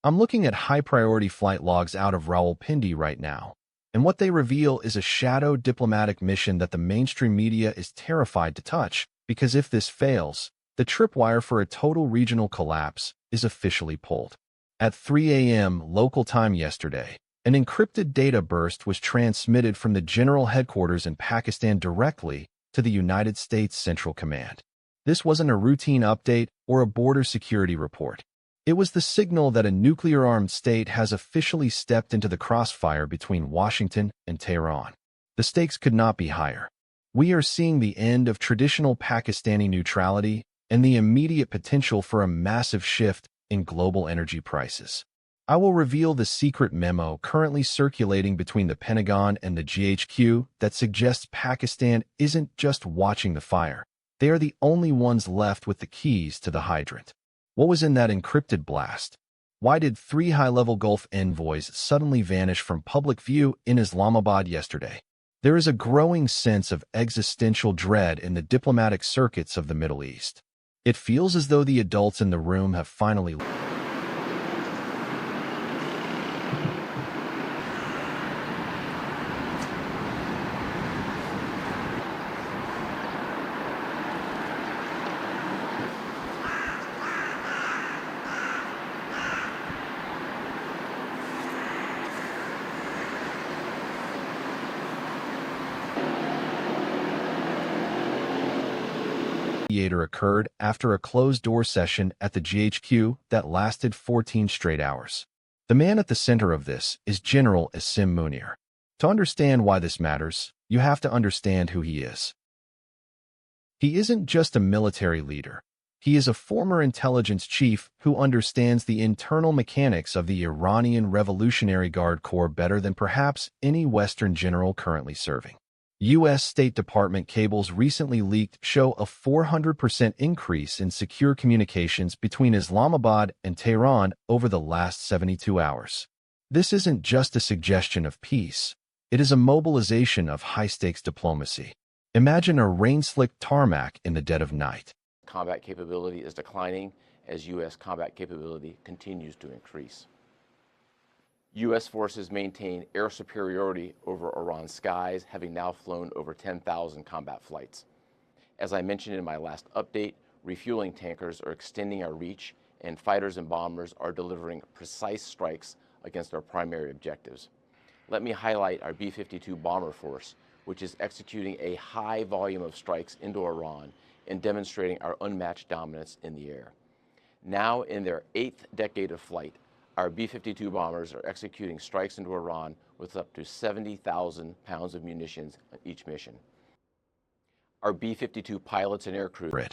I'm looking at high-priority flight logs out of Rawalpindi right now, and what they reveal is a shadow diplomatic mission that the mainstream media is terrified to touch, because if this fails, the tripwire for a total regional collapse is officially pulled. At 3 a.m. local time yesterday, an encrypted data burst was transmitted from the general headquarters in Pakistan directly to the United States Central Command. This wasn't a routine update or a border security report. It was the signal that a nuclear-armed state has officially stepped into the crossfire between Washington and Tehran. The stakes could not be higher. We are seeing the end of traditional Pakistani neutrality and the immediate potential for a massive shift in global energy prices. I will reveal the secret memo currently circulating between the Pentagon and the GHQ that suggests Pakistan isn't just watching the fire. They are the only ones left with the keys to the hydrant. What was in that encrypted blast? Why did 3 high-level Gulf envoys suddenly vanish from public view in Islamabad yesterday? There is a growing sense of existential dread in the diplomatic circuits of the Middle East. It feels as though the adults in the room have finally Mediator occurred after a closed-door session at the GHQ that lasted 14 straight hours. The man at the center of this is General Asim Munir. To understand why this matters, you have to understand who he is. He isn't just a military leader. He is a former intelligence chief who understands the internal mechanics of the Iranian Revolutionary Guard Corps better than perhaps any Western general currently serving. U.S. State Department cables recently leaked show a 400% increase in secure communications between Islamabad and Tehran over the last 72 hours. This isn't just a suggestion of peace. It is a mobilization of high-stakes diplomacy. Imagine a rain-slicked tarmac in the dead of night. Combat capability is declining as U.S. combat capability continues to increase. U.S. forces maintain air superiority over Iran's skies, having now flown over 10,000 combat flights. As I mentioned in my last update, refueling tankers are extending our reach, and fighters and bombers are delivering precise strikes against our primary objectives. Let me highlight our B-52 bomber force, which is executing a high volume of strikes into Iran and demonstrating our unmatched dominance in the air. Now in their 8th decade of flight, our B-52 bombers are executing strikes into Iran with up to 70,000 pounds of munitions on each mission. Our B-52 pilots and aircrew.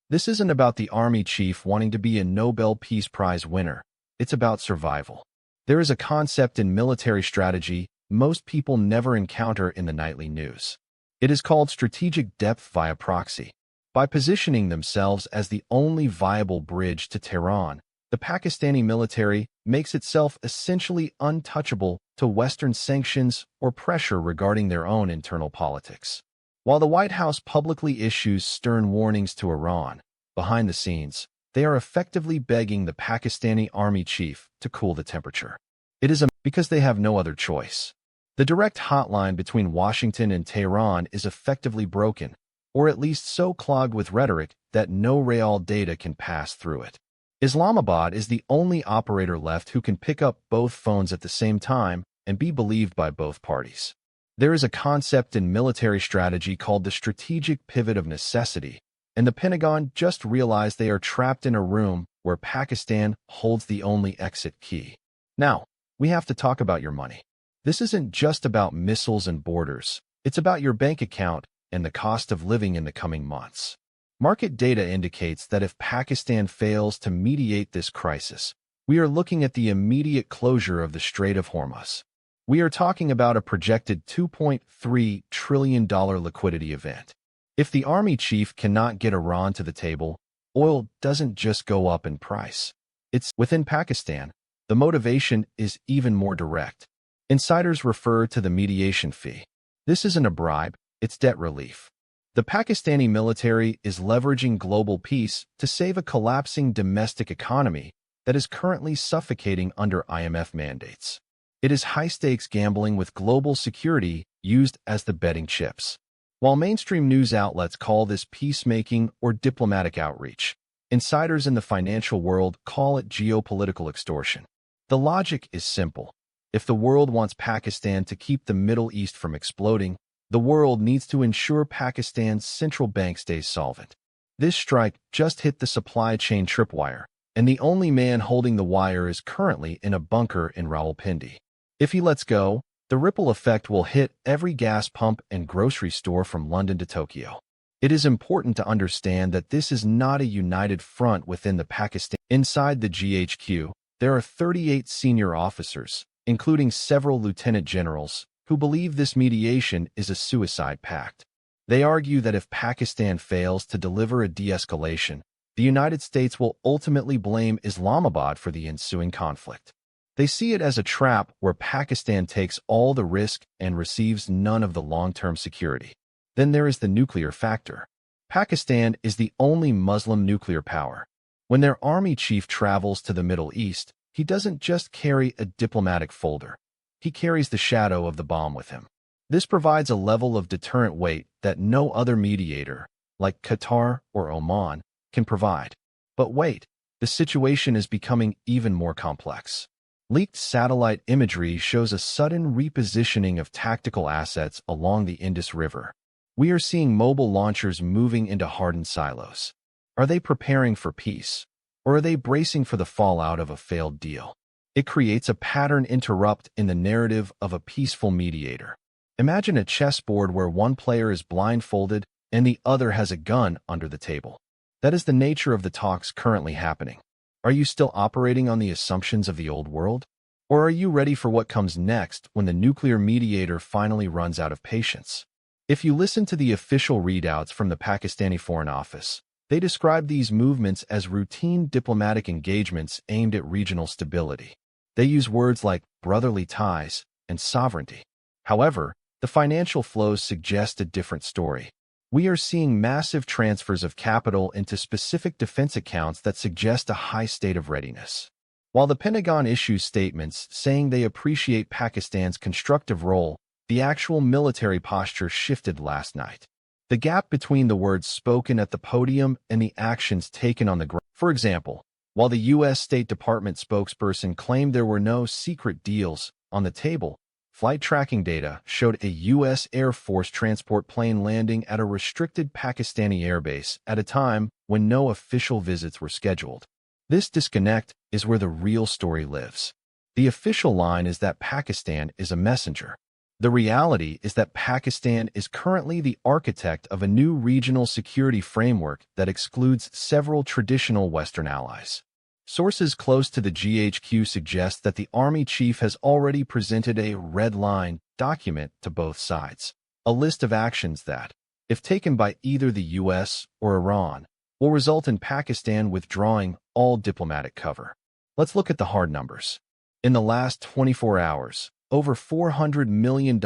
This isn't about the Army chief wanting to be a Nobel Peace Prize winner. It's about survival. There is a concept in military strategy most people never encounter in the nightly news. It is called strategic depth via proxy. By positioning themselves as the only viable bridge to Tehran, the Pakistani military makes itself essentially untouchable to Western sanctions or pressure regarding their own internal politics. While the White House publicly issues stern warnings to Iran, behind the scenes, they are effectively begging the Pakistani army chief to cool the temperature. It is because they have no other choice. The direct hotline between Washington and Tehran is effectively broken, or at least so clogged with rhetoric that no real data can pass through it. Islamabad is the only operator left who can pick up both phones at the same time and be believed by both parties. There is a concept in military strategy called the strategic pivot of necessity, and the Pentagon just realized they are trapped in a room where Pakistan holds the only exit key. Now, we have to talk about your money. This isn't just about missiles and borders. It's about your bank account and the cost of living in the coming months. Market data indicates that if Pakistan fails to mediate this crisis, we are looking at the immediate closure of the Strait of Hormuz. We are talking about a projected $2.3 trillion liquidity event. If the army chief cannot get Iran to the table, oil doesn't just go up in price. It's within Pakistan. The motivation is even more direct. Insiders refer to the mediation fee. This isn't a bribe, it's debt relief. The Pakistani military is leveraging global peace to save a collapsing domestic economy that is currently suffocating under IMF mandates. It is high-stakes gambling with global security used as the betting chips. While mainstream news outlets call this peacemaking or diplomatic outreach, insiders in the financial world call it geopolitical extortion. The logic is simple. If the world wants Pakistan to keep the Middle East from exploding, the world needs to ensure Pakistan's central bank stays solvent. This strike just hit the supply chain tripwire, and the only man holding the wire is currently in a bunker in Rawalpindi. If he lets go, the ripple effect will hit every gas pump and grocery store from London to Tokyo. It is important to understand that this is not a united front within the Pakistan. Inside the GHQ, there are 38 senior officers, including several lieutenant generals, who believe this mediation is a suicide pact. They argue that if Pakistan fails to deliver a de-escalation, the United States will ultimately blame Islamabad for the ensuing conflict. They see it as a trap where Pakistan takes all the risk and receives none of the long-term security. Then there is the nuclear factor. Pakistan is the only Muslim nuclear power. When their army chief travels to the Middle East, he doesn't just carry a diplomatic folder. He carries the shadow of the bomb with him. This provides a level of deterrent weight that no other mediator, like Qatar or Oman, can provide. But wait, the situation is becoming even more complex. Leaked satellite imagery shows a sudden repositioning of tactical assets along the Indus River. We are seeing mobile launchers moving into hardened silos. Are they preparing for peace? Or are they bracing for the fallout of a failed deal? It creates a pattern interrupt in the narrative of a peaceful mediator. Imagine a chessboard where one player is blindfolded and the other has a gun under the table. That is the nature of the talks currently happening. Are you still operating on the assumptions of the old world? Or are you ready for what comes next when the nuclear mediator finally runs out of patience? If you listen to the official readouts from the Pakistani Foreign Office, they describe these movements as routine diplomatic engagements aimed at regional stability. They use words like brotherly ties and sovereignty. However, the financial flows suggest a different story. We are seeing massive transfers of capital into specific defense accounts that suggest a high state of readiness. While the Pentagon issues statements saying they appreciate Pakistan's constructive role, the actual military posture shifted last night. The gap between the words spoken at the podium and the actions taken on the ground. For example, while the U.S. State Department spokesperson claimed there were no secret deals on the table, flight tracking data showed a U.S. Air Force transport plane landing at a restricted Pakistani airbase at a time when no official visits were scheduled. This disconnect is where the real story lives. The official line is that Pakistan is a messenger. The reality is that Pakistan is currently the architect of a new regional security framework that excludes several traditional Western allies. Sources close to the GHQ suggest that the army chief has already presented a red line document to both sides, a list of actions that, if taken by either the US or Iran, will result in Pakistan withdrawing all diplomatic cover. Let's look at the hard numbers. In the last 24 hours, over $400 million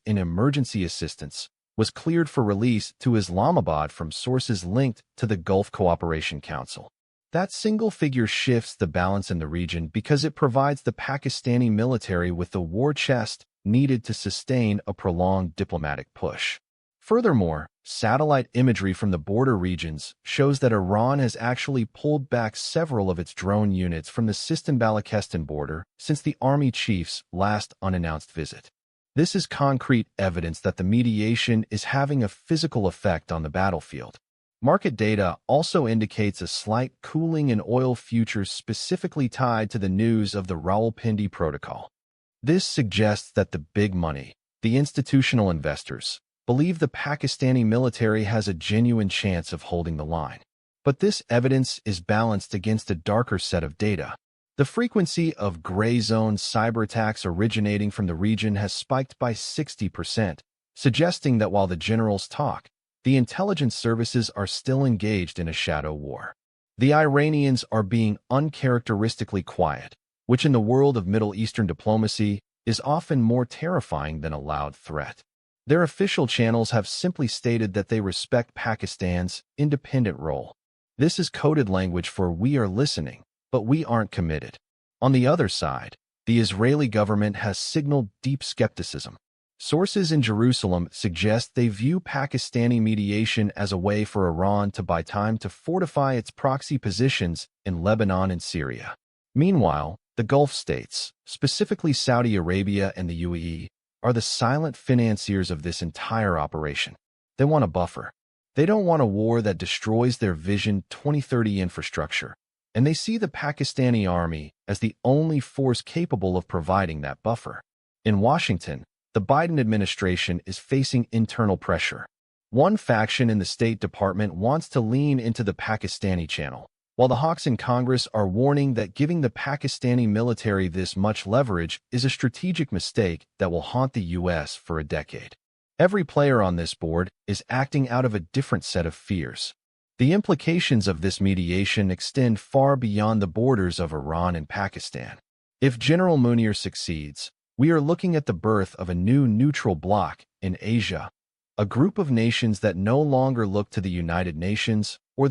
in emergency assistance was cleared for release to Islamabad from sources linked to the Gulf Cooperation Council. That single figure shifts the balance in the region because it provides the Pakistani military with the war chest needed to sustain a prolonged diplomatic push. Furthermore, satellite imagery from the border regions shows that Iran has actually pulled back several of its drone units from the Sistan-Balochistan border since the army chief's last unannounced visit. This is concrete evidence that the mediation is having a physical effect on the battlefield. Market data also indicates a slight cooling in oil futures specifically tied to the news of the Rawalpindi Protocol. This suggests that the big money, the institutional investors, believe the Pakistani military has a genuine chance of holding the line. But this evidence is balanced against a darker set of data. The frequency of gray zone cyber attacks originating from the region has spiked by 60%, suggesting that while the generals talk, the intelligence services are still engaged in a shadow war. The Iranians are being uncharacteristically quiet, which in the world of Middle Eastern diplomacy is often more terrifying than a loud threat. Their official channels have simply stated that they respect Pakistan's independent role. This is coded language for "we are listening," but we aren't committed. On the other side, the Israeli government has signaled deep skepticism. Sources in Jerusalem suggest they view Pakistani mediation as a way for Iran to buy time to fortify its proxy positions in Lebanon and Syria. Meanwhile, the Gulf states, specifically Saudi Arabia and the UAE, are the silent financiers of this entire operation. They want a buffer. They don't want a war that destroys their Vision 2030 infrastructure, and they see the Pakistani army as the only force capable of providing that buffer. In Washington, the Biden administration is facing internal pressure. One faction in the State Department wants to lean into the Pakistani channel, while the hawks in Congress are warning that giving the Pakistani military this much leverage is a strategic mistake that will haunt the U.S. for a decade. Every player on this board is acting out of a different set of fears. The implications of this mediation extend far beyond the borders of Iran and Pakistan. If General Munir succeeds, we are looking at the birth of a new neutral bloc in Asia, a group of nations that no longer look to the United Nations or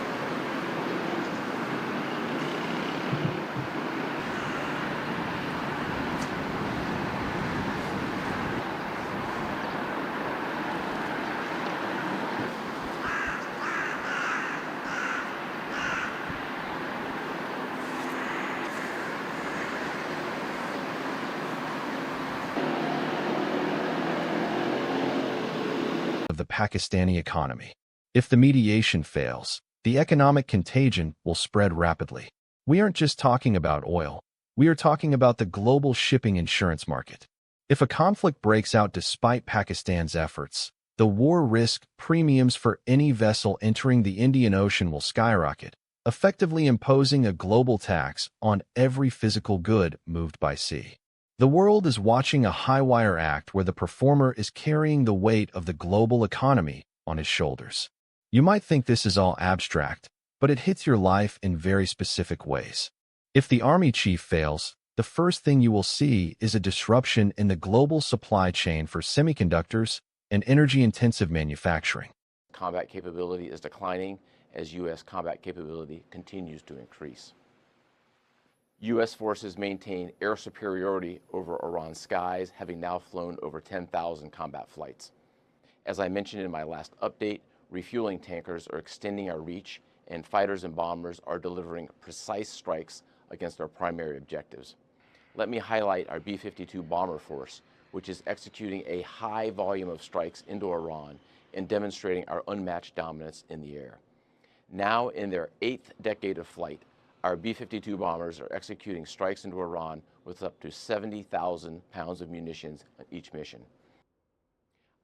of the Pakistani economy. If the mediation fails, the economic contagion will spread rapidly. We aren't just talking about oil. We are talking about the global shipping insurance market. If a conflict breaks out despite Pakistan's efforts, the war risk premiums for any vessel entering the Indian Ocean will skyrocket, effectively imposing a global tax on every physical good moved by sea. The world is watching a high-wire act where the performer is carrying the weight of the global economy on his shoulders. You might think this is all abstract, but it hits your life in very specific ways. If the army chief fails, the first thing you will see is a disruption in the global supply chain for semiconductors and energy-intensive manufacturing. Combat capability is declining as U.S. combat capability continues to increase. U.S. forces maintain air superiority over Iran's skies, having now flown over 10,000 combat flights. As I mentioned in my last update, refueling tankers are extending our reach, and fighters and bombers are delivering precise strikes against our primary objectives. Let me highlight our B-52 bomber force, which is executing a high volume of strikes into Iran and demonstrating our unmatched dominance in the air. Now in their 8th decade of flight, our B-52 bombers are executing strikes into Iran with up to 70,000 pounds of munitions on each mission.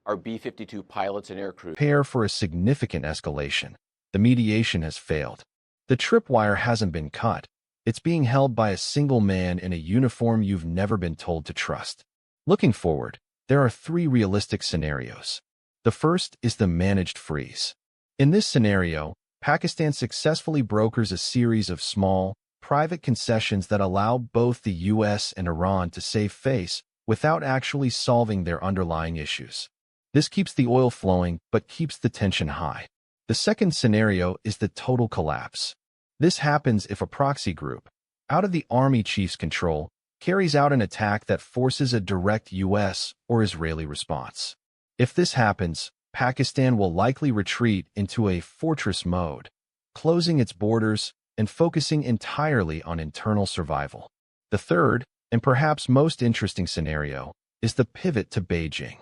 Our B-52 pilots and aircrew Prepare for a significant escalation. The mediation has failed. The tripwire hasn't been cut. It's being held by a single man in a uniform you've never been told to trust. Looking forward, there are 3 realistic scenarios. The first is the managed freeze. In this scenario, Pakistan successfully brokers a series of small, private concessions that allow both the U.S. and Iran to save face without actually solving their underlying issues. This keeps the oil flowing but keeps the tension high. The second scenario is the total collapse. This happens if a proxy group, out of the army chief's control, carries out an attack that forces a direct U.S. or Israeli response. If this happens, Pakistan will likely retreat into a fortress mode, closing its borders and focusing entirely on internal survival. The third, and perhaps most interesting scenario, is the pivot to Beijing.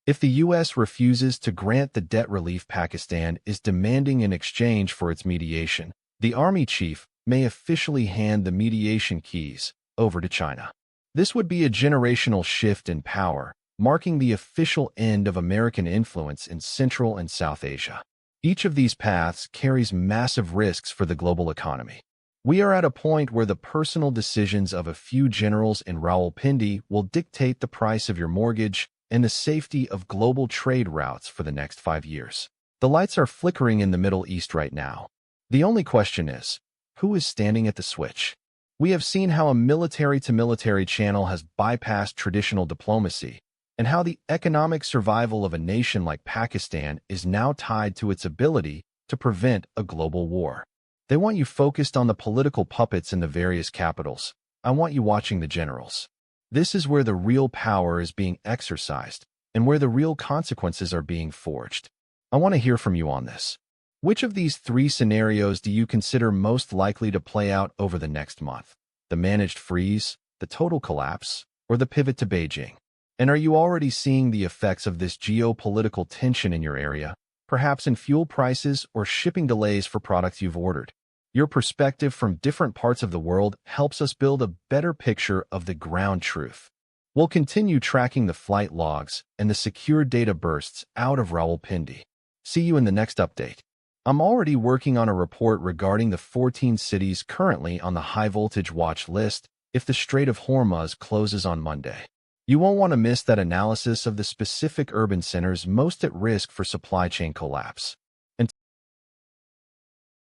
If the U.S. refuses to grant the debt relief Pakistan is demanding in exchange for its mediation, the army chief may officially hand the mediation keys over to China. This would be a generational shift in power, marking the official end of American influence in Central and South Asia. Each of these paths carries massive risks for the global economy. We are at a point where the personal decisions of a few generals in Rawalpindi will dictate the price of your mortgage and the safety of global trade routes for the next 5 years. The lights are flickering in the Middle East right now. The only question is, who is standing at the switch? We have seen how a military-to-military channel has bypassed traditional diplomacy, and how the economic survival of a nation like Pakistan is now tied to its ability to prevent a global war. They want you focused on the political puppets in the various capitals. I want you watching the generals. This is where the real power is being exercised and where the real consequences are being forged. I want to hear from you on this. Which of these three scenarios do you consider most likely to play out over the next month? The managed freeze, the total collapse, or the pivot to Beijing? And are you already seeing the effects of this geopolitical tension in your area, perhaps in fuel prices or shipping delays for products you've ordered? Your perspective from different parts of the world helps us build a better picture of the ground truth. We'll continue tracking the flight logs and the secure data bursts out of Rawalpindi. See you in the next update. I'm already working on a report regarding the 14 cities currently on the high-voltage watch list if the Strait of Hormuz closes on Monday. You won't want to miss that analysis of the specific urban centers most at risk for supply chain collapse.